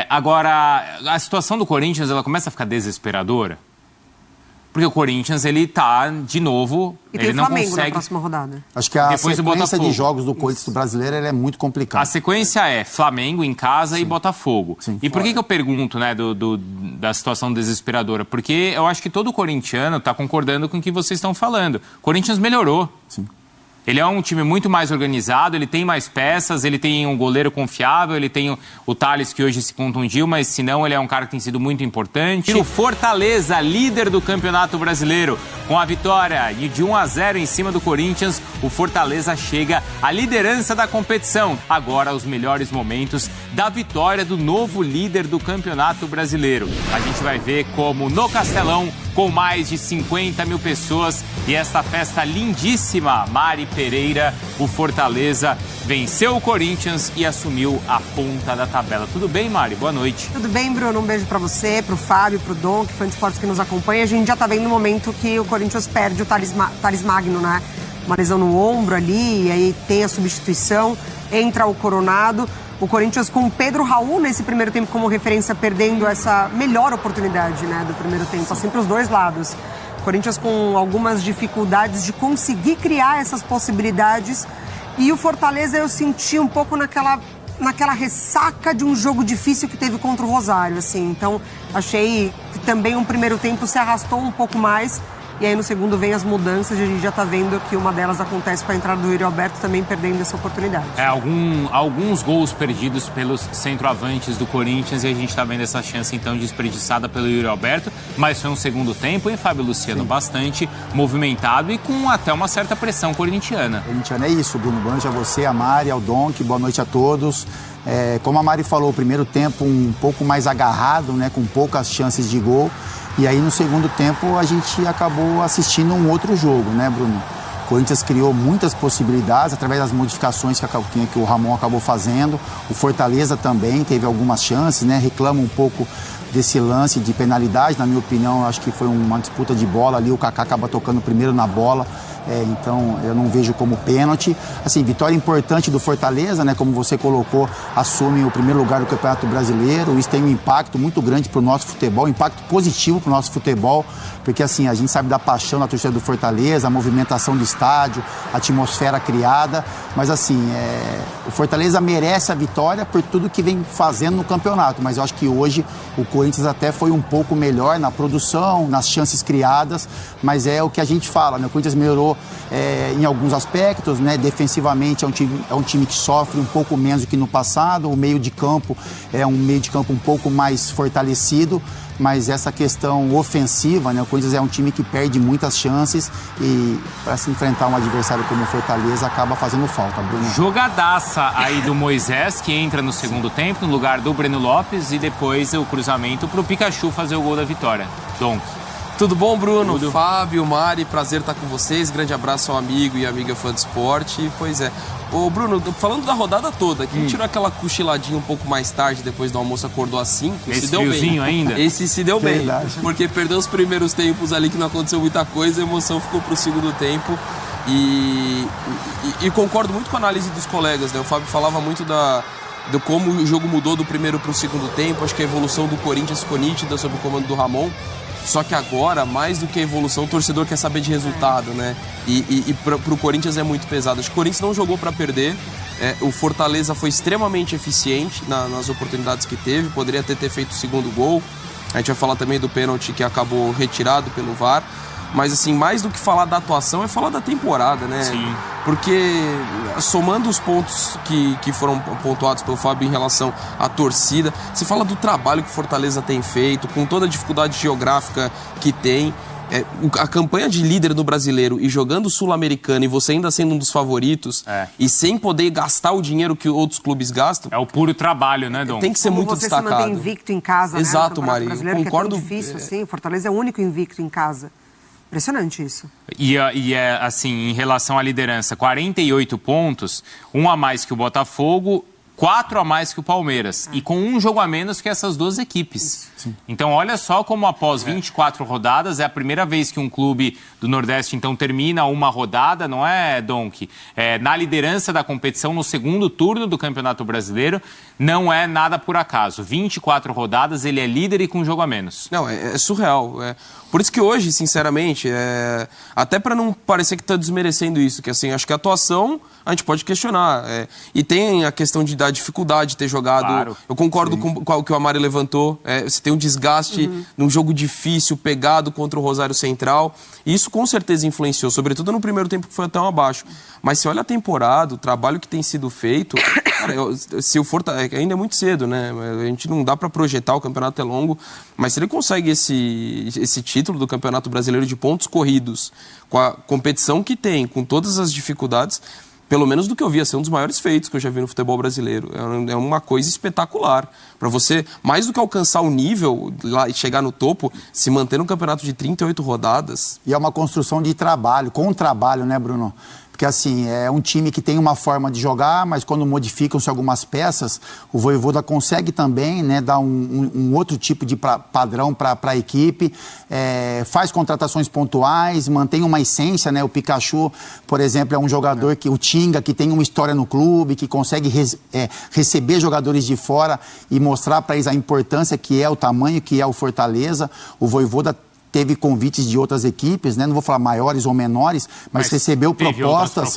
Agora, a situação do Corinthians, ela começa a ficar desesperadora. Porque o Corinthians, ele tá, de novo, e tem ele o não Flamengo consegue... na próxima rodada. Acho que a Depois sequência de jogos do Corinthians do brasileiro é muito complicada. A sequência é Flamengo em casa e Botafogo. Sim, e por que eu pergunto, né, da situação desesperadora? Porque eu acho que todo corintiano está concordando com o que vocês estão falando. O Corinthians melhorou. Sim. Ele é um time muito mais organizado, ele tem mais peças, ele tem um goleiro confiável, ele tem o Thales, que hoje se contundiu, mas se não, ele é um cara que tem sido muito importante. E o Fortaleza, líder do Campeonato Brasileiro, com a vitória de 1-0 em cima do Corinthians, o Fortaleza chega à liderança da competição. Agora, os melhores momentos da vitória do novo líder do Campeonato Brasileiro. A gente vai ver como no Castelão, com mais de 50 mil pessoas e esta festa lindíssima, Mari Pereira, o Fortaleza venceu o Corinthians e assumiu a ponta da tabela. Tudo bem, Mari? Boa noite. Tudo bem, Bruno? Um beijo pra você, pro Fábio, pro Dom, que foi de esportes que nos acompanha. A gente já tá vendo no momento que o Corinthians perde o Thales Magno, né? Uma lesão no ombro ali, e aí tem a substituição, entra o Coronado. O Corinthians com o Pedro Raul nesse primeiro tempo como referência, perdendo essa melhor oportunidade, né, do primeiro tempo, assim, para os dois lados. O Corinthians com algumas dificuldades de conseguir criar essas possibilidades. E o Fortaleza eu senti um pouco naquela ressaca de um jogo difícil que teve contra o Rosário, assim. Então, achei que também um primeiro tempo se arrastou um pouco mais. E aí no segundo vem as mudanças e a gente já está vendo que uma delas acontece com a entrada do Yuri Alberto também perdendo essa oportunidade. Alguns gols perdidos pelos centroavantes do Corinthians e a gente está vendo essa chance então desperdiçada pelo Yuri Alberto, mas foi um segundo tempo, hein, Fábio Luciano? Sim. Bastante movimentado e com até uma certa pressão corintiana. Corintiana é isso, Bruno. Boa noite a você, a Mari, ao Donk, boa noite a todos. Como a Mari falou, o primeiro tempo um pouco mais agarrado, né, com poucas chances de gol. E aí, no segundo tempo, a gente acabou assistindo um outro jogo, né, Bruno? O Corinthians criou muitas possibilidades através das modificações que o Ramon acabou fazendo. O Fortaleza também teve algumas chances, né? Reclama um pouco desse lance de penalidade. Na minha opinião, acho que foi uma disputa de bola ali. O Kaká acaba tocando primeiro na bola. Então, eu não vejo como pênalti. Assim, vitória importante do Fortaleza, né? Como você colocou, assume o primeiro lugar do Campeonato Brasileiro. Isso tem um impacto muito grande para o nosso futebol, um impacto positivo para o nosso futebol, porque assim, a gente sabe da paixão da torcida do Fortaleza, a movimentação do estádio, a atmosfera criada, mas assim, o Fortaleza merece a vitória por tudo que vem fazendo no campeonato, mas eu acho que hoje o Corinthians até foi um pouco melhor na produção, nas chances criadas, mas é o que a gente fala, né? O Corinthians melhorou em alguns aspectos, né? Defensivamente é um time que sofre um pouco menos do que no passado, o meio de campo é um meio de campo um pouco mais fortalecido, mas essa questão ofensiva, né? O Corinthians é um time que perde muitas chances e para se enfrentar um adversário como o Fortaleza acaba fazendo falta, Bruno. Jogadaça aí do Moisés, que entra no segundo tempo, no lugar do Breno Lopes, e depois o cruzamento para o Pikachu fazer o gol da vitória. Dom. Tudo bom, Bruno? Tudo. Fábio, Mari, prazer estar com vocês. Grande abraço ao amigo e amiga fã de esporte. Pois é. Ô, Bruno, falando da rodada toda, quem tirou aquela cochiladinha um pouco mais tarde, depois do almoço, acordou às 5, esse se deu bem. Ainda? Esse se deu bem. Verdade. Porque perdeu os primeiros tempos ali que não aconteceu muita coisa, a emoção ficou pro segundo tempo. E concordo muito com a análise dos colegas, né? O Fábio falava muito de como o jogo mudou do primeiro pro segundo tempo. Acho que a evolução do Corinthians ficou nítida sob o comando do Ramon. Só que agora, mais do que a evolução, o torcedor quer saber de resultado, né? E pro Corinthians é muito pesado. Acho que o Corinthians não jogou para perder. O Fortaleza foi extremamente eficiente nas oportunidades que teve. Poderia ter feito o segundo gol. A gente vai falar também do pênalti que acabou retirado pelo VAR. Mas, assim, mais do que falar da atuação, é falar da temporada, né? Sim. Porque, somando os pontos que foram pontuados pelo Fábio em relação à torcida, você fala do trabalho que o Fortaleza tem feito, com toda a dificuldade geográfica que tem. A campanha de líder no Brasileiro e jogando Sul-Americano e você ainda sendo um dos favoritos e sem poder gastar o dinheiro que outros clubes gastam. É o puro trabalho, né, Dom? Tem que ser muito destacado. Você se mantém invicto em casa, exato, né? Mari. Concordo. Que é tão difícil, assim. O Fortaleza é o único invicto em casa. Impressionante isso. E assim, em relação à liderança, 48 pontos, um a mais que o Botafogo, 4 a mais que o Palmeiras e com um jogo a menos que essas duas equipes. Então, olha só como após 24 rodadas, é a primeira vez que um clube do Nordeste, então, termina uma rodada, não é, Donk? Na liderança da competição, no segundo turno do Campeonato Brasileiro, não é nada por acaso. 24 rodadas, ele é líder e com um jogo a menos. Não, é surreal. Por isso que hoje, sinceramente, até para não parecer que está desmerecendo isso, que assim, acho que a atuação a gente pode questionar. E tem a questão da dificuldade de ter jogado. Claro. Eu concordo com o que o Amari levantou. Você tem um desgaste num jogo difícil, pegado contra o Rosário Central. E isso com certeza influenciou, sobretudo no primeiro tempo que foi até um abaixo. Mas se olha a temporada, o trabalho que tem sido feito, cara, se o Fortaleza, ainda é muito cedo, né? A gente não dá para projetar, o campeonato é longo, mas se ele consegue esse título do Campeonato Brasileiro de pontos corridos, com a competição que tem, com todas as dificuldades, pelo menos do que eu vi, ser um dos maiores feitos que eu já vi no futebol brasileiro. É uma coisa espetacular. Para você, mais do que alcançar o nível lá e chegar no topo, se manter num campeonato de 38 rodadas. E é uma construção de trabalho, com trabalho, né, Bruno? Porque, assim, é um time que tem uma forma de jogar, mas quando modificam-se algumas peças, o Vojvoda consegue também, né, dar um outro tipo de padrão para a equipe, faz contratações pontuais, mantém uma essência, né? O Pikachu, por exemplo, é um jogador que o Tinga, que tem uma história no clube, que consegue receber jogadores de fora e mostrar para eles a importância que é o tamanho, que é o Fortaleza. O Vojvoda teve convites de outras equipes, né? Não vou falar maiores ou menores, mas recebeu propostas.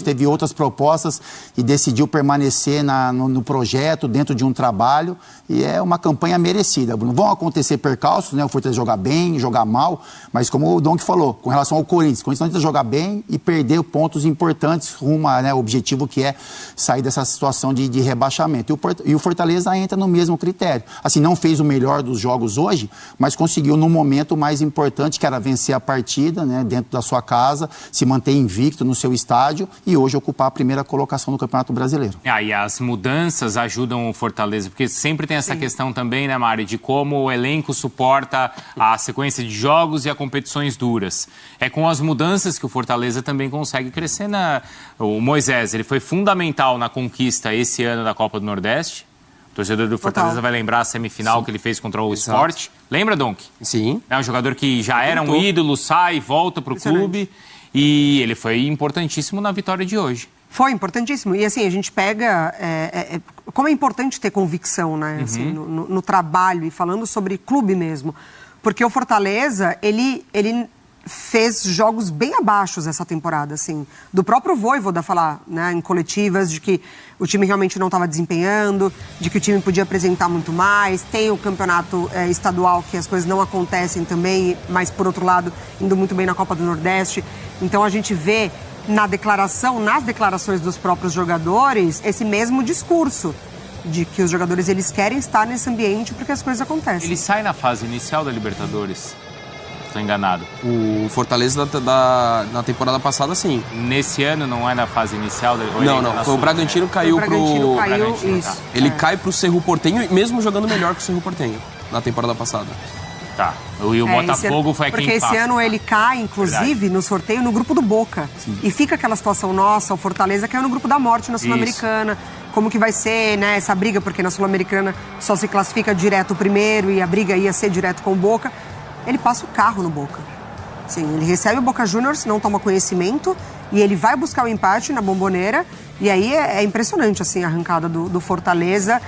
Teve outras propostas e decidiu permanecer no projeto, dentro de um trabalho, e é uma campanha merecida, Bruno. Vão acontecer percalços, né? O Fortaleza jogar bem, jogar mal, mas como o Donk falou, com relação ao Corinthians, o Corinthians não tenta jogar bem e perder pontos importantes rumo ao, né, objetivo que é sair dessa situação de rebaixamento. E o Fortaleza entra no mesmo critério. Assim, não fez o melhor dos jogos hoje, mas conseguiu no momento mais importante, que era vencer a partida, né, dentro da sua casa, se manter invicto no seu estádio e hoje ocupar a primeira colocação no Campeonato Brasileiro. E as mudanças ajudam o Fortaleza, porque sempre tem essa questão também, né, Mari, de como o elenco suporta a sequência de jogos e a competições duras. É com as mudanças que o Fortaleza também consegue crescer. O Moisés, ele foi fundamental na conquista esse ano da Copa do Nordeste. O torcedor do Fortaleza vai lembrar a semifinal que ele fez contra o Sport. Lembra, Donk? Sim. É um jogador que já era um ídolo, sai, volta para o clube. E ele foi importantíssimo na vitória de hoje. Foi importantíssimo. E assim, a gente pega... como é importante ter convicção, né? Assim, no trabalho e falando sobre clube mesmo. Porque o Fortaleza, ele fez jogos bem abaixo essa temporada, assim. Do próprio Vojvoda falar, né, em coletivas, de que o time realmente não estava desempenhando, de que o time podia apresentar muito mais. Tem o campeonato estadual, que as coisas não acontecem também, mas, por outro lado, indo muito bem na Copa do Nordeste. Então, a gente vê nas declarações dos próprios jogadores, esse mesmo discurso de que os jogadores, eles querem estar nesse ambiente porque as coisas acontecem. Ele sai na fase inicial da Libertadores? Estou enganado. O Fortaleza na temporada passada, sim. Nesse ano não é na fase inicial? Não. Foi o Bragantino caiu pro... Isso. Ele cai pro Cerro Porteño, mesmo jogando melhor que o Cerro Porteño na temporada passada. Tá. E o Botafogo foi quem passa. Porque esse ano tá? ele cai, inclusive, no sorteio, no grupo do Boca. Sim. E fica aquela situação, nossa, o Fortaleza caiu no grupo da morte na Sul-Americana. Como que vai ser, né, essa briga, porque na Sul-Americana só se classifica direto o primeiro e a briga ia ser direto com o Boca. Ele passa o carro no Boca. Sim, ele recebe o Boca Juniors, não toma conhecimento, e ele vai buscar o empate na Bombonera, e aí é impressionante, assim, a arrancada do Fortaleza.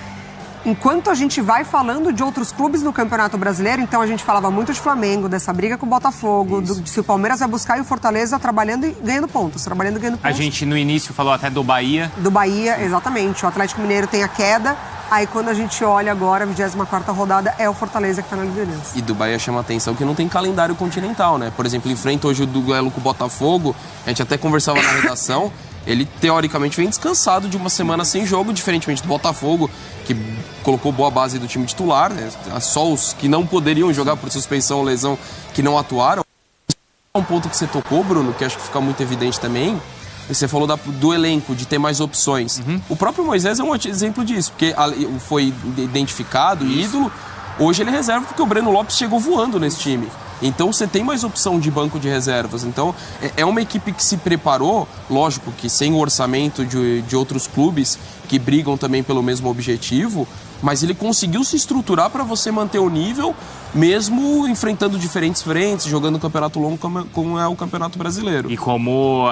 Enquanto a gente vai falando de outros clubes no Campeonato Brasileiro, então a gente falava muito de Flamengo, dessa briga com o Botafogo, se o Palmeiras vai buscar e o Fortaleza trabalhando e ganhando pontos, A gente no início falou até do Bahia. Do Bahia, exatamente. O Atlético Mineiro tem a queda, aí quando a gente olha agora, a 24ª rodada, é o Fortaleza que está na liderança. E do Bahia chama atenção que não tem calendário continental, né? Por exemplo, enfrenta hoje o duelo com o Botafogo, a gente até conversava na redação, ele teoricamente vem descansado de uma semana sem jogo, diferentemente do Botafogo, que colocou boa base do time titular, né? Só os que não poderiam jogar por suspensão ou lesão que não atuaram. Um ponto que você tocou, Bruno, que acho que fica muito evidente também, você falou do elenco, de ter mais opções. O próprio Moisés é um exemplo disso, porque foi identificado, ídolo, hoje ele é reserva porque o Breno Lopes chegou voando nesse time. Então você tem mais opção de banco de reservas. Então é uma equipe que se preparou, lógico que sem o orçamento de outros clubes, que brigam também pelo mesmo objetivo, mas ele conseguiu se estruturar para você manter o nível, mesmo enfrentando diferentes frentes, jogando um campeonato longo como é o Campeonato Brasileiro. E como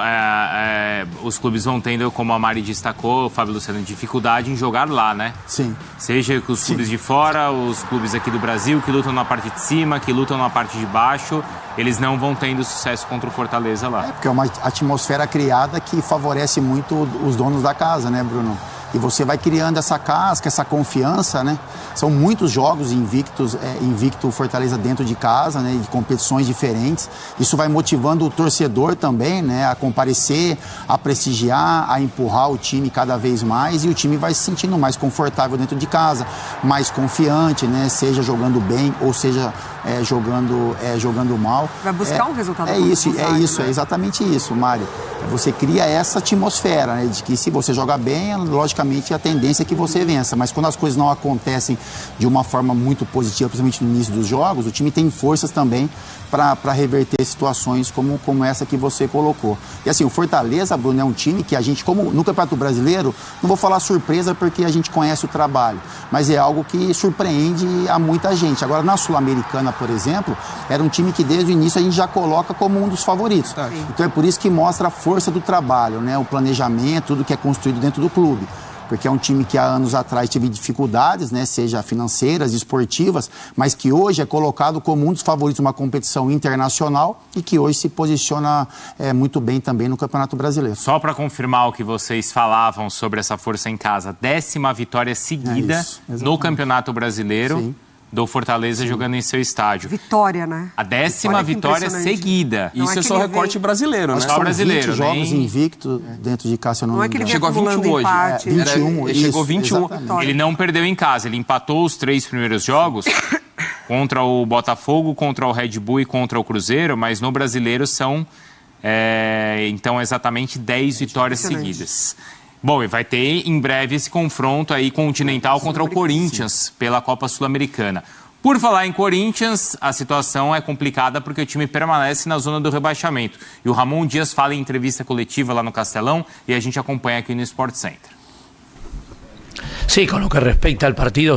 os clubes vão tendo, como a Mari destacou, o Fábio Luciano, dificuldade em jogar lá, né? Sim. Seja com os clubes de fora, os clubes aqui do Brasil, que lutam na parte de cima, que lutam na parte de baixo, eles não vão tendo sucesso contra o Fortaleza lá. Porque é uma atmosfera criada que favorece muito os donos da casa, né, Bruno? E você vai criando essa casca, essa confiança, né? São muitos jogos invicto Fortaleza dentro de casa, né? De competições diferentes. Isso vai motivando o torcedor também, né? A comparecer, a prestigiar, a empurrar o time cada vez mais. E o time vai se sentindo mais confortável dentro de casa, mais confiante, né? Seja jogando bem ou seja jogando mal. Vai buscar um resultado. É exatamente isso, Mário. Você cria essa atmosfera, né? De que se você joga bem, logicamente a tendência é que você vença. Mas quando as coisas não acontecem de uma forma muito positiva, principalmente no início dos jogos, o time tem forças também para reverter situações como essa que você colocou. E assim, o Fortaleza, Bruno, é um time que a gente, como no Campeonato Brasileiro, não vou falar surpresa porque a gente conhece o trabalho, mas é algo que surpreende a muita gente. Agora, na Sul-Americana, por exemplo, era um time que desde o início a gente já coloca como um dos favoritos. Então é por isso que mostra a força do trabalho, né? O planejamento, tudo que é construído dentro do clube. Porque é um time que há anos atrás teve dificuldades, né, seja financeiras, esportivas, mas que hoje é colocado como um dos favoritos de uma competição internacional e que hoje se posiciona muito bem também no Campeonato Brasileiro. Só para confirmar o que vocês falavam sobre essa força em casa, 10ª vitória seguida no Campeonato Brasileiro. Sim. Do Fortaleza jogando em seu estádio. Vitória, né? A 10ª vitória seguida. Isso é só recorte brasileiro, né? Só brasileiro. 20 jogos invicto dentro de casa, não é que ele chegou a 21 hoje. 21, ele chegou 21. Ele não perdeu em casa, ele empatou os 3 primeiros jogos contra o Botafogo, contra o Red Bull e contra o Cruzeiro, mas no brasileiro são, então, exatamente 10 vitórias seguidas. Bom, e vai ter em breve esse confronto aí continental contra o Corinthians pela Copa Sul-Americana. Por falar em Corinthians, a situação é complicada porque o time permanece na zona do rebaixamento. E o Ramon Dias fala em entrevista coletiva lá no Castelão e a gente acompanha aqui no Sport Center. Sí, con lo que respecta al partido,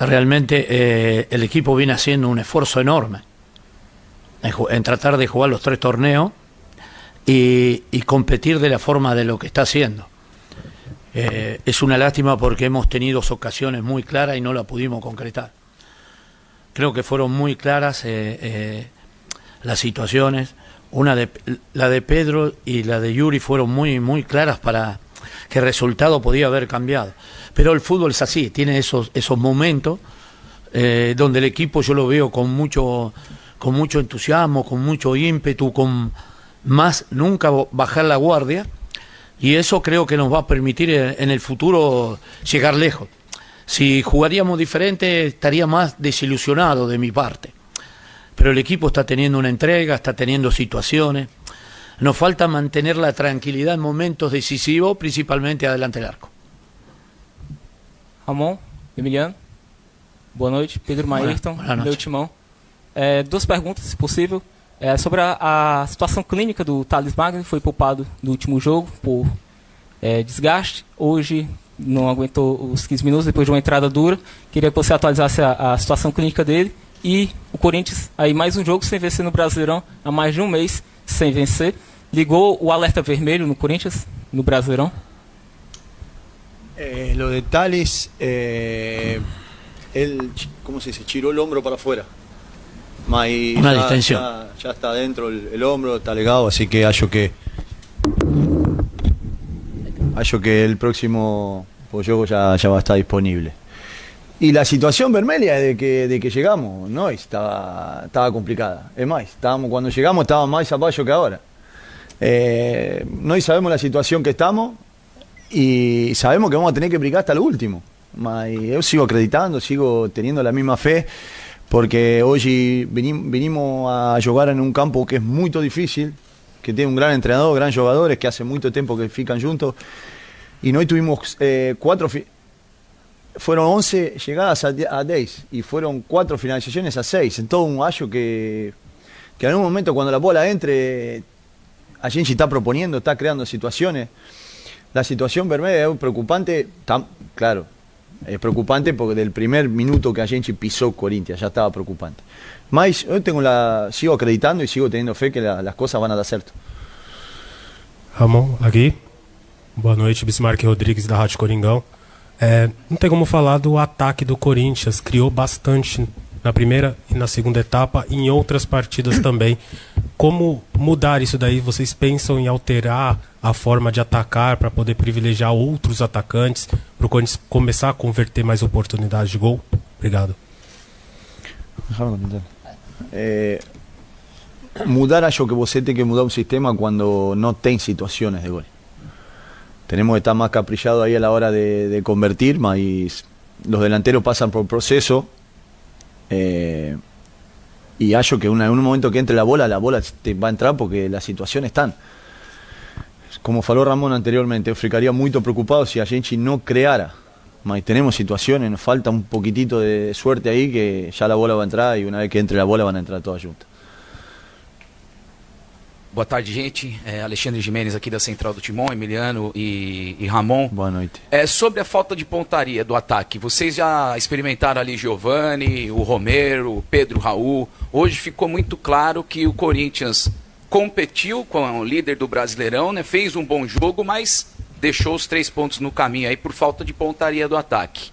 realmente el equipo viene haciendo un esfuerzo enorme en tratar de jugar los 3 torneos y competir de la forma de lo que está haciendo. Es una lástima porque hemos tenido ocasiones muy claras y no la pudimos concretar. Creo que fueron muy claras las situaciones. La de Pedro y la de Yuri fueron muy claras para que el resultado podía haber cambiado. Pero el fútbol es así, tiene esos momentos donde el equipo yo lo veo con mucho entusiasmo, con mucho ímpetu, con más nunca bajar la guardia, y eso creo que nos va a permitir en el futuro llegar lejos. Si jugaríamos diferente estaría más desilusionado de mi parte, pero el equipo está teniendo una entrega, está teniendo situaciones, nos falta mantener la tranquilidad en momentos decisivos, principalmente adelante del arco. Ramon, Emiliano, boa noite, Pedro Maírton, meu timão. 2 perguntas, se possível. Sobre a situação clínica do Thales Magno, foi poupado no último jogo por desgaste. Hoje não aguentou os 15 minutos depois de uma entrada dura. Queria que você atualizasse a situação clínica dele. E o Corinthians, aí mais um jogo sem vencer no Brasileirão, há mais de um mês sem vencer. Ligou o alerta vermelho no Corinthians, no Brasileirão? Lo de Thales, él, ¿cómo se dice? Tiró el hombro para afuera. Una distensión. Ya está dentro el hombro, está legado, así que hallo que el próximo juego ya va a estar disponible. Y la situación vermelha de que llegamos, no, estaba complicada. Es más, cuando llegamos estaba más abajo que ahora. No sabemos la situación que estamos y sabemos que vamos a tener que brigar hasta lo último. Yo sigo acreditando, sigo teniendo la misma fe. Porque hoy vinimos a jugar en un campo que es muy difícil, que tiene un gran entrenador, gran jugadores, que hace mucho tiempo que fican juntos. Y hoy tuvimos fueron 11 llegadas a 10 y fueron 4 finalizaciones a 6. Entonces un hallo que en un momento cuando la bola entre, a gente está proponiendo, está creando situaciones. La situación vermelha es preocupante, claro, es preocupante porque del primer minuto que a gente pisó Corinthians ya estaba preocupante. Mas yo sigo acreditando y sigo teniendo fe que las cosas van a dar certo. Ramon, aqui. Boa noite, Bismarck Rodrigues da Rádio Coringão. Não tem como falar do ataque do Corinthians, criou bastante na primeira e na segunda etapa, e em outras partidas também. Como mudar isso daí? Vocês pensam em alterar a forma de atacar para poder privilegiar outros atacantes, para o Corinthians começar a converter mais oportunidades de gol? Obrigado. Mudar, acho que você tem que mudar un sistema cuando no tem situaciones de gol. Tenemos que estar más caprichados ahí a la hora de convertir, mas los delanteros pasan por proceso. Y hallo que en un momento que entre la bola te va a entrar porque las situaciones están. Como falou Ramón anteriormente, eu ficaría muy preocupado si a gente no creara. Mas tenemos situaciones, nos falta un poquitito de suerte ahí que ya la bola va a entrar y una vez que entre la bola van a entrar todas juntas. Boa tarde, gente. Alexandre Gimenez aqui da Central do Timão, Emiliano e Ramon. Boa noite. Sobre a falta de pontaria do ataque, vocês já experimentaram ali Giovani, o Romero, o Pedro Raul. Hoje ficou muito claro que o Corinthians competiu com o líder do Brasileirão, né? Fez um bom jogo, mas deixou os 3 pontos no caminho aí por falta de pontaria do ataque.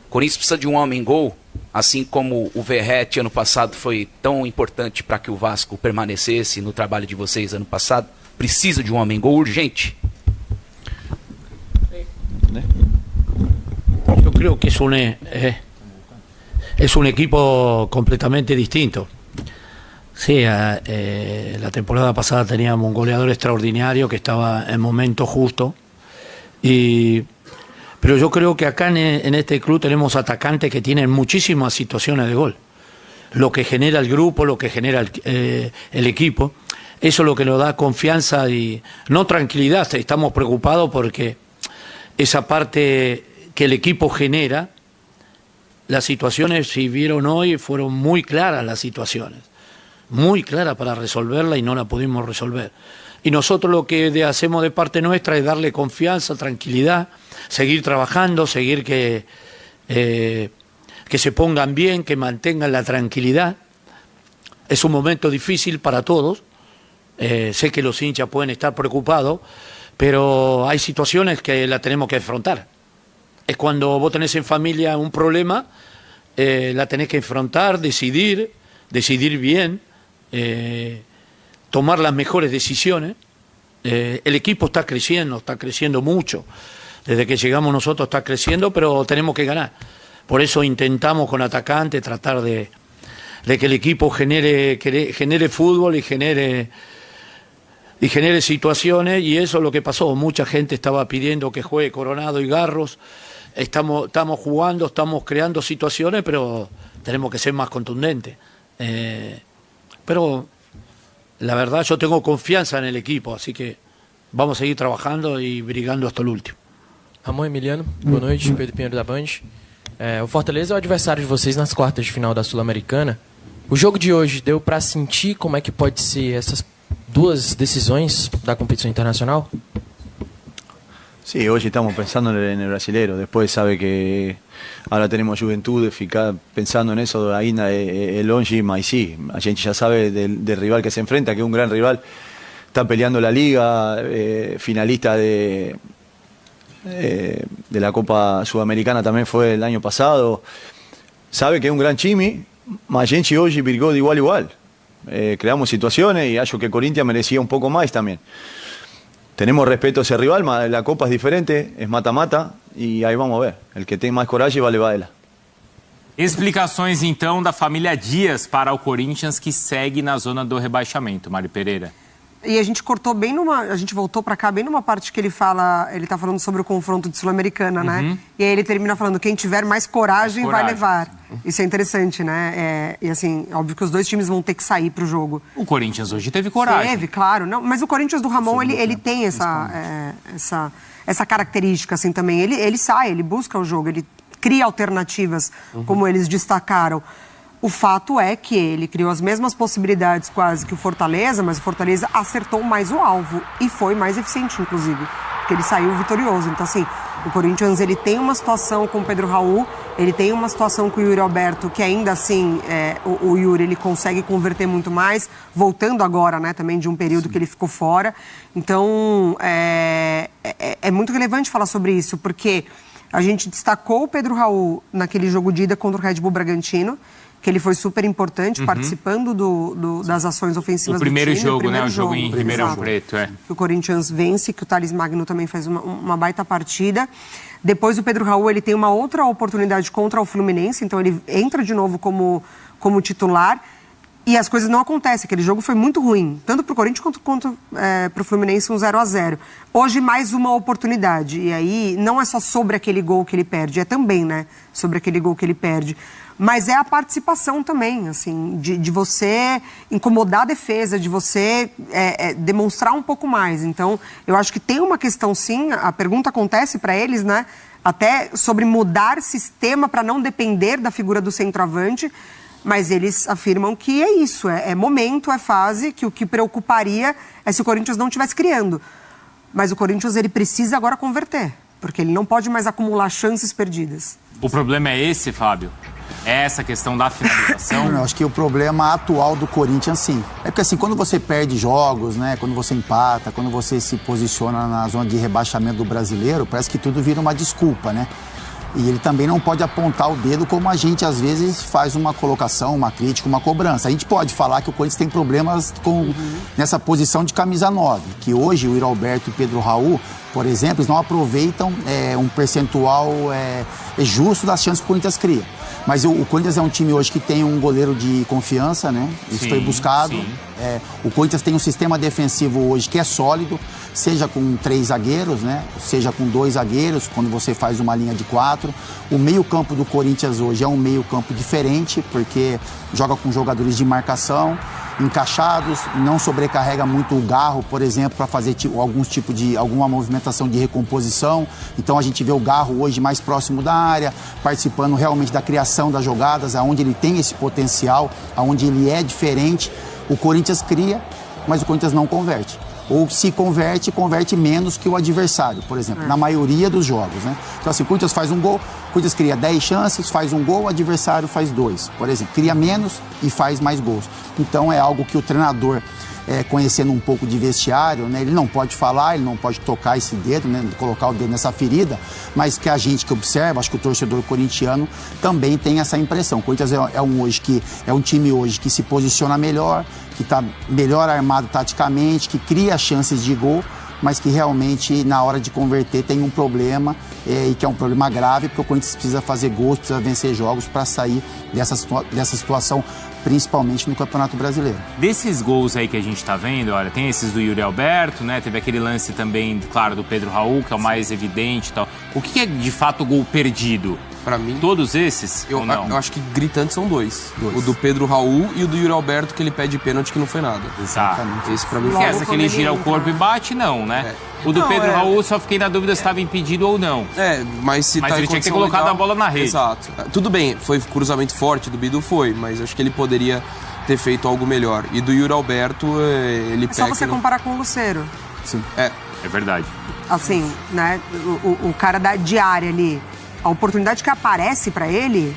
O Corinthians precisa de um homem-gol, assim como o Verratti ano passado foi tão importante para que o Vasco permanecesse no trabalho de vocês ano passado. Precisa de um homem-gol urgente? Yo creo que es un equipo completamente distinto. Sí, la temporada pasada teníamos un goleador extraordinario que estaba en momento justo. Pero yo creo que acá en este club tenemos atacantes que tienen muchísimas situaciones de gol. Lo que genera el grupo, lo que genera el equipo, eso es lo que nos da confianza y no tranquilidad. Estamos preocupados porque esa parte que el equipo genera, las situaciones, si vieron hoy, fueron muy claras las situaciones. Muy claras para resolverla y no la pudimos resolver. Y nosotros lo que hacemos de parte nuestra es darle confianza, tranquilidad, seguir trabajando, seguir que se pongan bien, que mantengan la tranquilidad. Es un momento difícil para todos. Sé que los hinchas pueden estar preocupados, pero hay situaciones que la tenemos que afrontar. Es cuando vos tenés en familia un problema, la tenés que afrontar, decidir bien, tomar las mejores decisiones. El equipo está creciendo mucho. Desde que llegamos nosotros está creciendo, pero tenemos que ganar. Por eso intentamos con atacantes tratar de que el equipo genere fútbol y genere situaciones, y eso es lo que pasó. Mucha gente estaba pidiendo que juegue Coronado y Garros. Estamos jugando, estamos creando situaciones, pero tenemos que ser más contundentes. Pero la verdad yo tengo confiança en el equipo, así que vamos a seguir trabajando y brigando hasta el último. Ramon, Emiliano, boa noite, Pedro Pinheiro da Band. O Fortaleza é o adversário de vocês nas quartas de final da Sul-Americana. O jogo de hoje deu para sentir como é que pode ser essas duas decisões da competição internacional? Sí, hoy estamos pensando en el brasilero. Después sabe que ahora tenemos Juventud, ficar pensando en eso ainda es longe, mas sí, a gente ya sabe del rival que se enfrenta, que es un gran rival. Está peleando la liga, finalista de la Copa Sudamericana también fue el año pasado. Sabe que es un gran chimi, mas a gente hoy brigó de igual a igual. Creamos situaciones y hallo que Corinthians merecía un poco más también. Tenemos respeto a ese rival, la Copa es diferente, es mata-mata, e aí vamos ver. El que tem mais coragem vai levar ela. Explicações, então, da família Dias para o Corinthians, que segue na zona do rebaixamento, Mari Pereira. E a gente cortou bem a gente voltou para cá bem numa parte que ele tá falando sobre o confronto de Sul-Americana, né? E aí ele termina falando, quem tiver mais coragem vai levar. Isso é interessante, né? E assim, óbvio que os dois times vão ter que sair pro jogo. O Corinthians hoje teve coragem. Teve, claro. Não, mas o Corinthians do Ramon, ele tem essa característica, assim, também. Ele sai, ele busca o jogo, ele cria alternativas, como eles destacaram. O fato é que ele criou as mesmas possibilidades quase que o Fortaleza, mas o Fortaleza acertou mais o alvo e foi mais eficiente, inclusive. porque ele saiu vitorioso. Então, assim, o Corinthians, ele tem uma situação com o Pedro Raul, ele tem uma situação com o Yuri Alberto, que ainda assim, o Yuri, ele consegue converter muito mais, voltando agora, né, também de um período que ele ficou fora. Então, é muito relevante falar sobre isso, porque a gente destacou o Pedro Raul naquele jogo de ida contra o Red Bull Bragantino, que ele foi super importante, participando das ações ofensivas do time. O primeiro jogo em Ribeirão Preto, que o Corinthians vence, que o Thales Magno também faz uma baita partida. Depois o Pedro Raul, ele tem uma outra oportunidade contra o Fluminense, então ele entra de novo como titular. E as coisas não acontecem. Aquele jogo foi muito ruim, tanto para o Corinthians quanto para o Fluminense, 0-0. Hoje, mais uma oportunidade. E aí, não é só sobre aquele gol que ele perde, é também, né, sobre aquele gol que ele perde. Mas é a participação também, assim, de você incomodar a defesa, de você demonstrar um pouco mais. Então, eu acho que tem uma questão, sim, a pergunta acontece para eles, né, até sobre mudar sistema para não depender da figura do centroavante. Mas eles afirmam que é isso, é momento, é fase, que o que preocuparia é se o Corinthians não estivesse criando. Mas o Corinthians, ele precisa agora converter, porque ele não pode mais acumular chances perdidas. O problema é esse, Fábio? É essa questão da finalização? Eu acho que o problema atual do Corinthians, sim. É porque assim, quando você perde jogos, né, quando você empata, quando você se posiciona na zona de rebaixamento do Brasileiro, parece que tudo vira uma desculpa, né? E ele também não pode apontar o dedo como a gente, às vezes, faz uma colocação, uma crítica, uma cobrança. A gente pode falar que o Corinthians tem problemas nessa posição de camisa 9, que hoje o Yuri Alberto e o Pedro Raul, por exemplo, eles não aproveitam um percentual justo das chances que o Corinthians cria. Mas o Corinthians é um time hoje que tem um goleiro de confiança, né? Isso foi buscado. O Corinthians tem um sistema defensivo hoje que é sólido, seja com 3 zagueiros, né? Seja com 2 zagueiros, quando você faz uma linha de 4. O meio-campo do Corinthians hoje é um meio-campo diferente, porque joga com jogadores de marcação, encaixados, não sobrecarrega muito o Garro, por exemplo, para fazer alguma movimentação de recomposição. Então a gente vê o Garro hoje mais próximo da área, participando realmente da criação das jogadas, aonde ele tem esse potencial, aonde ele é diferente. O Corinthians cria, mas o Corinthians não converte. Ou se converte menos que o adversário, por exemplo, na maioria dos jogos, né? Então assim, o Corinthians faz um gol, o Corinthians cria 10 chances, faz um gol, o adversário faz 2, por exemplo. Cria menos e faz mais gols. Então é algo que o treinador, conhecendo um pouco de vestiário, né, ele não pode falar, ele não pode tocar esse dedo, né, colocar o dedo nessa ferida, mas que a gente que observa, acho que o torcedor corintiano também tem essa impressão. O Corinthians é um time hoje que se posiciona melhor, que está melhor armado taticamente, que cria chances de gol, mas que realmente na hora de converter tem um problema, e que é um problema grave, porque o Corinthians precisa fazer gols, precisa vencer jogos para sair dessa situação, principalmente no Campeonato Brasileiro. Desses gols aí que a gente tá vendo, olha, tem esses do Yuri Alberto, né? Teve aquele lance também, claro, do Pedro Raul, que é o mais evidente e tal. O que é de fato gol perdido? Pra mim, todos esses? Eu acho que gritantes são dois. O do Pedro Raul e o do Yuri Alberto, que ele pede pênalti que não foi nada. Exatamente. Esse pra mim foi. Essa que ele gira o corpo e bate, não, né? O do Pedro Raul, só fiquei na dúvida se estava impedido ou não. Mas ele tinha que ter colocado a bola na rede. Exato. Tudo bem, foi cruzamento forte do Bidu, mas acho que ele poderia ter feito algo melhor. E do Yuri Alberto, ele pega... É só você comparar com o Lucero. Sim. É verdade. Assim, né, o cara da diária ali, a oportunidade que aparece pra ele,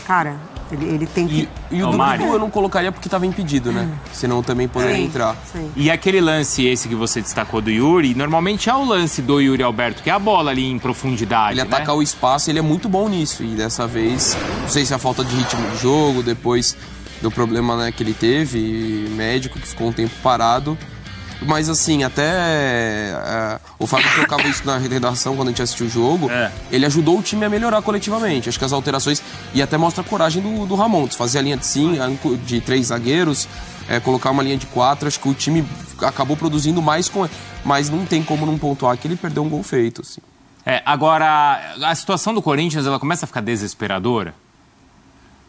cara, ele tem que... E o do Bidu eu não colocaria porque estava impedido, né? Senão também poderia entrar. Sim. E aquele lance, esse que você destacou do Yuri, normalmente é o lance do Yuri Alberto, que é a bola ali em profundidade, ele atacar o espaço, ele é muito bom nisso. E dessa vez, não sei se é a falta de ritmo de jogo, depois do problema, né, que ele teve, médico, que ficou um tempo parado. Mas assim, até o Fábio trocava isso na redação quando a gente assistiu o jogo. Ele ajudou o time a melhorar coletivamente. Acho que as alterações, e até mostra a coragem do Ramon, fazer a linha de 3 zagueiros, colocar uma linha de 4. Acho que o time acabou produzindo mais mas não tem como não pontuar que ele perdeu um gol feito, assim. Agora, a situação do Corinthians, ela começa a ficar desesperadora.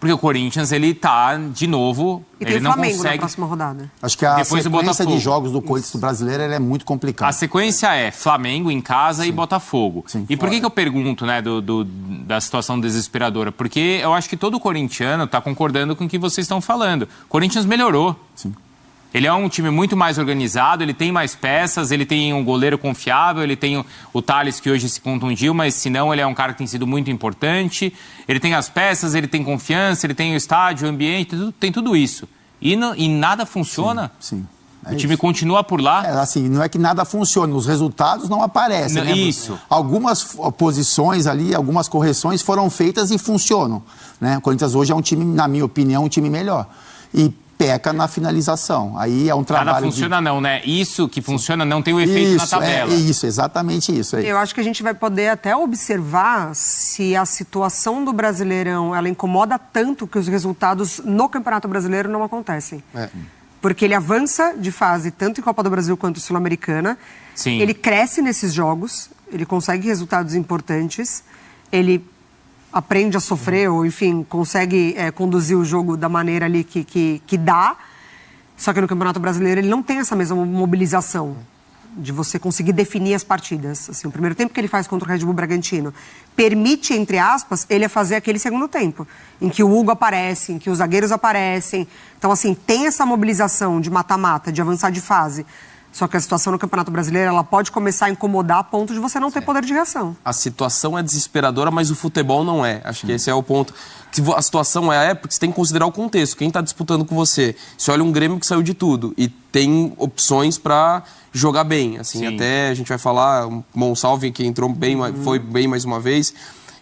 Porque o Corinthians, ele tá, de novo, e ele tem não Flamengo consegue... na próxima rodada. Acho que a sequência de jogos do Corinthians do Brasileiro é muito complicada. A sequência é Flamengo em casa e Botafogo. Sim. E por que eu pergunto, né, da situação desesperadora? Porque eu acho que todo corintiano tá concordando com o que vocês estão falando. O Corinthians melhorou. Sim. Ele é um time muito mais organizado, ele tem mais peças, ele tem um goleiro confiável, ele tem o Thales, que hoje se contundiu, mas se não, ele é um cara que tem sido muito importante. Ele tem as peças, ele tem confiança, ele tem o estádio, o ambiente, tem tudo isso. E nada funciona. Sim. O time continua por lá. Assim, não é que nada funciona, os resultados não aparecem. Né? Isso. Algumas posições ali, algumas correções foram feitas e funcionam. Né? O Corinthians hoje é um time, na minha opinião, um time melhor. E peca na finalização. Aí é um trabalho. Nada funciona, não, né? Isso que funciona não tem o efeito na tabela. Isso, exatamente isso. Aí. Eu acho que a gente vai poder até observar se a situação do Brasileirão ela incomoda tanto que os resultados no Campeonato Brasileiro não acontecem. Porque ele avança de fase tanto em Copa do Brasil quanto em Sul-Americana. Sim. Ele cresce nesses jogos, ele consegue resultados importantes, ele aprende a sofrer, ou enfim, consegue conduzir o jogo da maneira ali que dá. Só que no Campeonato Brasileiro ele não tem essa mesma mobilização de você conseguir definir as partidas. Assim, o primeiro tempo que ele faz contra o Red Bull Bragantino permite, entre aspas, ele fazer aquele segundo tempo, em que o Hugo aparece, em que os zagueiros aparecem. Então, assim, tem essa mobilização de mata-mata, de avançar de fase. Só que a situação no Campeonato Brasileiro, ela pode começar a incomodar a ponto de você não ter poder de reação. A situação é desesperadora, mas o futebol não é. Acho que esse é o ponto. A situação porque você tem que considerar o contexto. Quem está disputando com você? Você olha um Grêmio que saiu de tudo e tem opções para jogar bem. Assim, até a gente vai falar, o Monsalve que entrou bem, foi bem mais uma vez.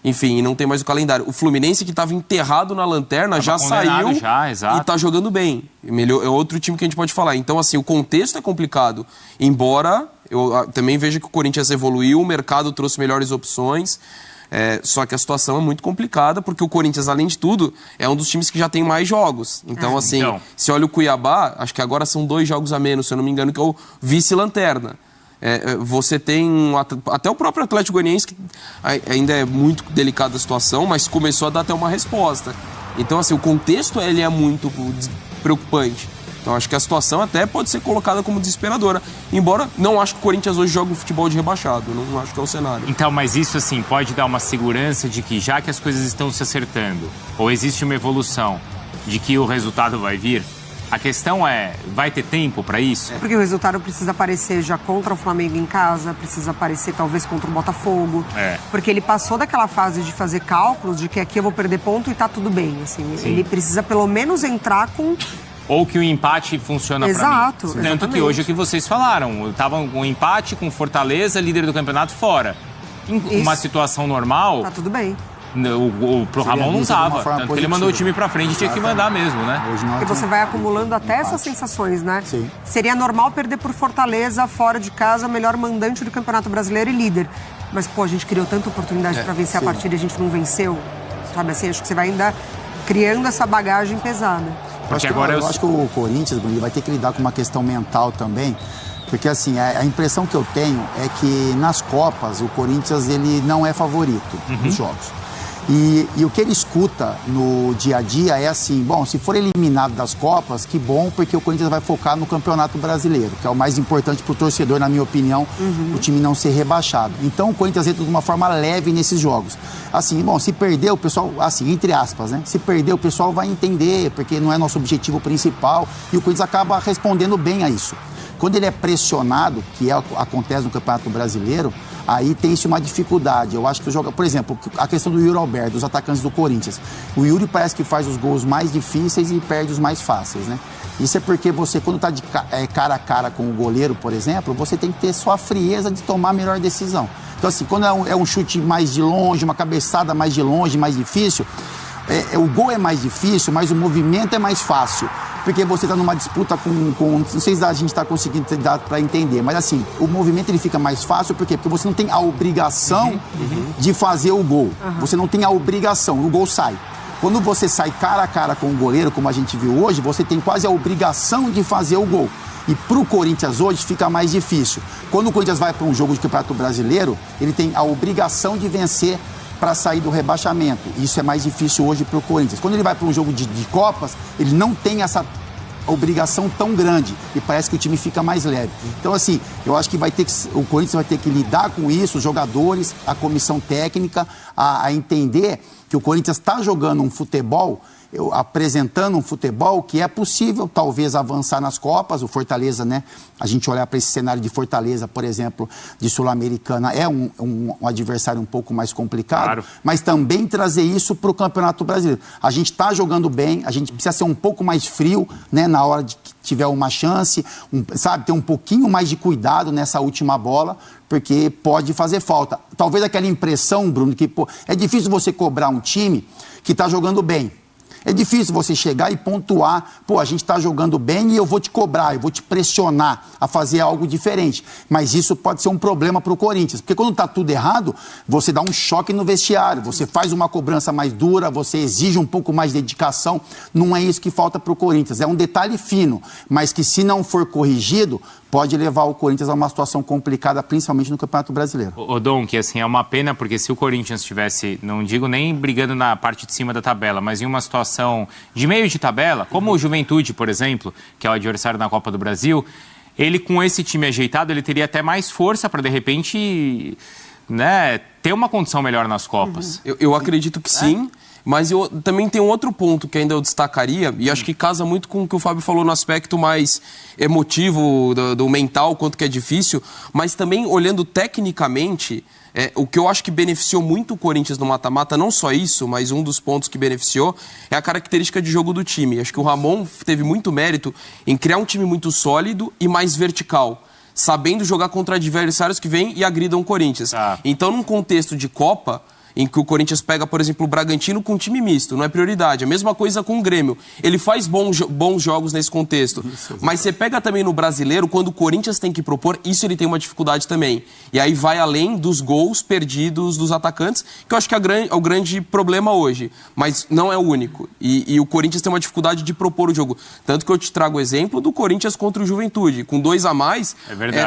Enfim, e não tem mais o calendário. O Fluminense, que estava enterrado na lanterna, já saiu e está jogando bem. É outro time que a gente pode falar. Então, assim, o contexto é complicado. Embora eu também veja que o Corinthians evoluiu, o mercado trouxe melhores opções. Só que a situação é muito complicada, porque o Corinthians, além de tudo, é um dos times que já tem mais jogos. Então, se olha o Cuiabá, acho que agora são 2 jogos a menos, se eu não me engano, que é o vice-lanterna. Você tem até o próprio Atlético Goianiense, que ainda é muito delicada a situação, mas começou a dar até uma resposta. Então, assim, o contexto ele é muito preocupante. Então, acho que a situação até pode ser colocada como desesperadora. Embora não acho que o Corinthians hoje joga um futebol de rebaixado. Não acho que é o cenário. Então, mas isso, assim, pode dar uma segurança de que, já que as coisas estão se acertando, ou existe uma evolução de que o resultado vai vir, a questão vai ter tempo para isso? Porque o resultado precisa aparecer já contra o Flamengo em casa, precisa aparecer talvez contra o Botafogo. Porque ele passou daquela fase de fazer cálculos de que aqui eu vou perder ponto e tá tudo bem. Assim, ele precisa pelo menos entrar com... Ou que o empate funciona para mim. Exato. Tanto que hoje é o que vocês falaram. Tava um empate com Fortaleza, líder do campeonato, fora. Em uma situação normal... Tá tudo bem. Pro Ramon não tava, tanto que ele mandou o time pra frente e tinha que mandar mesmo, né? Porque você vai acumulando até essas sensações, né? Sim. Seria normal perder por Fortaleza, fora de casa, melhor mandante do Campeonato Brasileiro e líder. Mas, pô, a gente criou tanta oportunidade pra vencer a partida e a gente não venceu. Sabe assim, acho que você vai ainda criando essa bagagem pesada. Eu acho que o Corinthians vai ter que lidar com uma questão mental também. Porque, assim, a impressão que eu tenho é que nas Copas o Corinthians ele não é favorito nos jogos. E o que ele escuta no dia a dia é assim, bom, se for eliminado das Copas, que bom, porque o Corinthians vai focar no Campeonato Brasileiro, que é o mais importante para o torcedor, na minha opinião, o time não ser rebaixado. Então o Corinthians entra de uma forma leve nesses jogos. Assim, bom, se perder o pessoal, assim, entre aspas, né? Se perder o pessoal vai entender, porque não é nosso objetivo principal, e o Corinthians acaba respondendo bem a isso. Quando ele é pressionado, que acontece no Campeonato Brasileiro, aí tem-se uma dificuldade. Eu acho que o jogo, por exemplo, a questão do Yuri Alberto, dos atacantes do Corinthians. O Yuri parece que faz os gols mais difíceis e perde os mais fáceis, né? Isso é porque você, quando está de cara a cara com o goleiro, por exemplo, você tem que ter só a frieza de tomar a melhor decisão. Então, assim, quando é um chute mais de longe, uma cabeçada mais de longe, mais difícil, o gol é mais difícil, mas o movimento é mais fácil. Porque você está numa disputa com... Não sei se a gente está conseguindo dar para entender, mas assim, o movimento ele fica mais fácil, por quê? Porque você não tem a obrigação de fazer o gol. Você não tem a obrigação, o gol sai. Quando você sai cara a cara com o goleiro, como a gente viu hoje, você tem quase a obrigação de fazer o gol. E para o Corinthians hoje fica mais difícil. Quando o Corinthians vai para um jogo de Campeonato Brasileiro, ele tem a obrigação de vencer para sair do rebaixamento. Isso é mais difícil hoje para o Corinthians. Quando ele vai para um jogo de Copas, ele não tem essa obrigação tão grande e parece que o time fica mais leve. Então, assim, eu acho que o Corinthians vai ter que lidar com isso, os jogadores, a comissão técnica, a entender que o Corinthians está jogando um futebol apresentando um futebol que é possível talvez avançar nas Copas. O Fortaleza, né? A gente olhar para esse cenário de Fortaleza, por exemplo, de Sul-Americana, é um adversário um pouco mais complicado, claro. Mas também trazer isso para o Campeonato Brasileiro. A gente está jogando bem, a gente precisa ser um pouco mais frio, né? Na hora de que tiver uma chance, sabe, ter um pouquinho mais de cuidado nessa última bola, porque pode fazer falta. Talvez aquela impressão, Bruno, que é difícil você cobrar um time que está jogando bem. É difícil você chegar e pontuar, a gente está jogando bem e eu vou te cobrar, eu vou te pressionar a fazer algo diferente. Mas isso pode ser um problema para o Corinthians, porque quando está tudo errado, você dá um choque no vestiário, você faz uma cobrança mais dura, você exige um pouco mais de dedicação. Não é isso que falta para o Corinthians, é um detalhe fino, mas que se não for corrigido, pode levar o Corinthians a uma situação complicada, principalmente no Campeonato Brasileiro. O Dom, que assim, é uma pena, porque se o Corinthians estivesse, não digo nem brigando na parte de cima da tabela, mas em uma situação de meio de tabela, como o Juventude, por exemplo, que é o adversário na Copa do Brasil, ele com esse time ajeitado, ele teria até mais força para, de repente, né, ter uma condição melhor nas Copas. Eu acredito que sim. Mas eu também tenho outro ponto que ainda eu destacaria, e acho que casa muito com o que o Fábio falou no aspecto mais emotivo, do mental, quanto que é difícil, mas também olhando tecnicamente, o que eu acho que beneficiou muito o Corinthians no mata-mata, não só isso, mas um dos pontos que beneficiou é a característica de jogo do time. Acho que o Ramon teve muito mérito em criar um time muito sólido e mais vertical, sabendo jogar contra adversários que vêm e agridam o Corinthians. Então, num contexto de Copa, em que o Corinthians pega, por exemplo, o Bragantino com um time misto, não é prioridade. A mesma coisa com o Grêmio. Ele faz bons jogos nesse contexto. Mas você pega também no Brasileiro, quando o Corinthians tem que propor, isso ele tem uma dificuldade também. E aí vai além dos gols perdidos dos atacantes, que eu acho que é o grande problema hoje. Mas não é o único. E o Corinthians tem uma dificuldade de propor o jogo. Tanto que eu te trago o exemplo do Corinthians contra o Juventude. Com 2 a mais,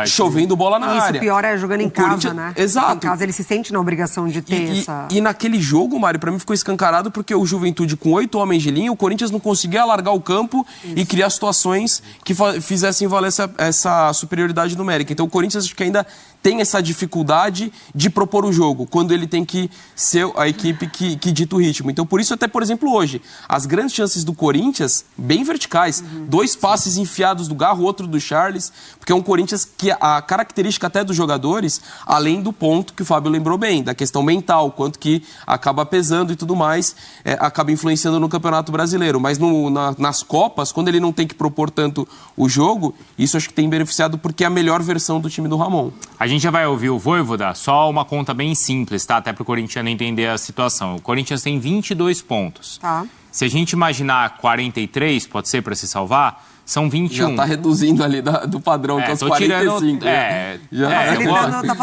chovendo bola na área. Isso, pior é jogando em casa, né? Exato. Em casa ele se sente na obrigação de ter essa... E naquele jogo, Mário, pra mim ficou escancarado porque o Juventude com 8 homens de linha, o Corinthians não conseguia alargar o campo e criar situações que fizessem valer essa superioridade numérica. Então o Corinthians acho que ainda tem essa dificuldade de propor o jogo, quando ele tem que ser a equipe que dita o ritmo. Então por isso até, por exemplo, hoje, as grandes chances do Corinthians, bem verticais, 2 passes enfiados do Garro, outro do Charles, porque é um Corinthians que a característica até dos jogadores, além do ponto que o Fábio lembrou bem, da questão mental, quanto que acaba pesando e tudo mais, acaba influenciando no Campeonato Brasileiro. Mas nas Copas, quando ele não tem que propor tanto o jogo, isso acho que tem beneficiado porque é a melhor versão do time do Ramon. A gente já vai ouvir o Vojvoda, só uma conta bem simples, tá? Até para o corintiano entender a situação. O Corinthians tem 22 pontos. Tá. Se a gente imaginar 43, pode ser para se salvar, são 21. Já tá reduzindo ali do padrão, que é os 45.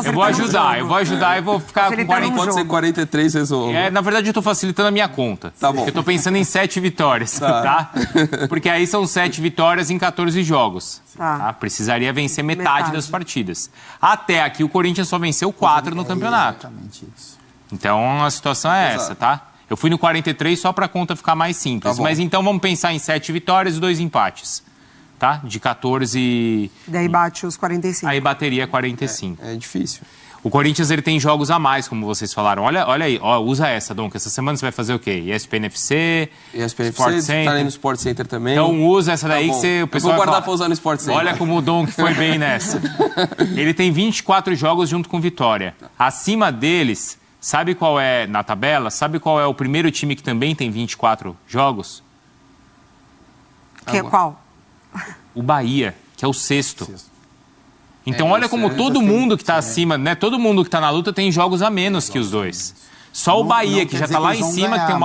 Eu vou ajudar e vou ficar com 40. Pode ser 43, resolve. Na verdade, eu tô facilitando a minha conta. Tá bom. Eu tô pensando em 7 vitórias, tá? Porque aí são 7 vitórias em 14 jogos. Tá? Precisaria vencer metade das partidas. Até aqui, o Corinthians só venceu 4 no campeonato. Exatamente isso. Então, a situação é essa, tá? Eu fui no 43 só pra conta ficar mais simples. Mas então, vamos pensar em 7 vitórias e 2 empates. Tá? De 14... Daí bate os 45. Aí bateria 45. É difícil. O Corinthians ele tem jogos a mais, como vocês falaram. Olha aí, usa essa, Dom, que essa semana você vai fazer o quê? ESPN FC, Sport Center. Tá aí no Sport Center também. Então usa essa daí que o pessoal... Eu vou guardar pra usar no Sport Center. Olha como o Dom que foi bem nessa. Ele tem 24 jogos junto com Vitória. Acima deles, sabe qual é, na tabela, sabe qual é o primeiro time que também tem 24 jogos? Qual? O Bahia, que é o 6º. Então olha como todo mundo que está acima, né? Todo mundo que está na luta tem jogos a menos que os dois. Só o Bahia, que já está lá em cima, que tem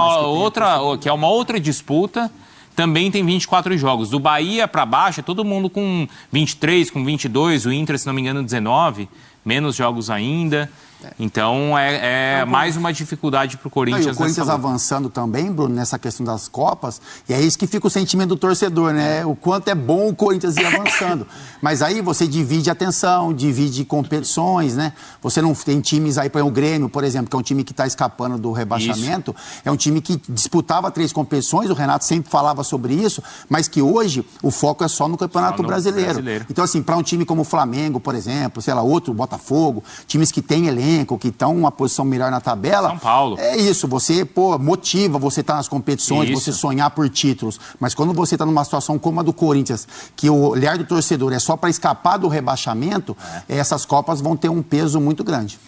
que é uma outra disputa, também tem 24 jogos. Do Bahia para baixo, é todo mundo com 23, com 22, o Inter, se não me engano, 19, menos jogos ainda. Então é mais uma dificuldade para o Corinthians. E o Corinthians avançando também, Bruno, nessa questão das Copas, e é isso que fica o sentimento do torcedor, né? O quanto é bom o Corinthians ir avançando. Mas aí você divide atenção, divide competições, né? Você não tem times aí, põe o Grêmio, por exemplo, que é um time que está escapando do rebaixamento, é um time que disputava 3 competições, o Renato sempre falava sobre isso, mas que hoje o foco é só no Campeonato Brasileiro. Então, assim, para um time como o Flamengo, por exemplo, sei lá, outro, Botafogo, times que têm elenco, elenco, que estão uma posição melhor na tabela. São Paulo. É isso, você, motiva você estar nas competições, Isso. você sonhar por títulos. Mas quando você está numa situação como a do Corinthians, que o olhar do torcedor é só para escapar do rebaixamento, essas Copas vão ter um peso muito grande.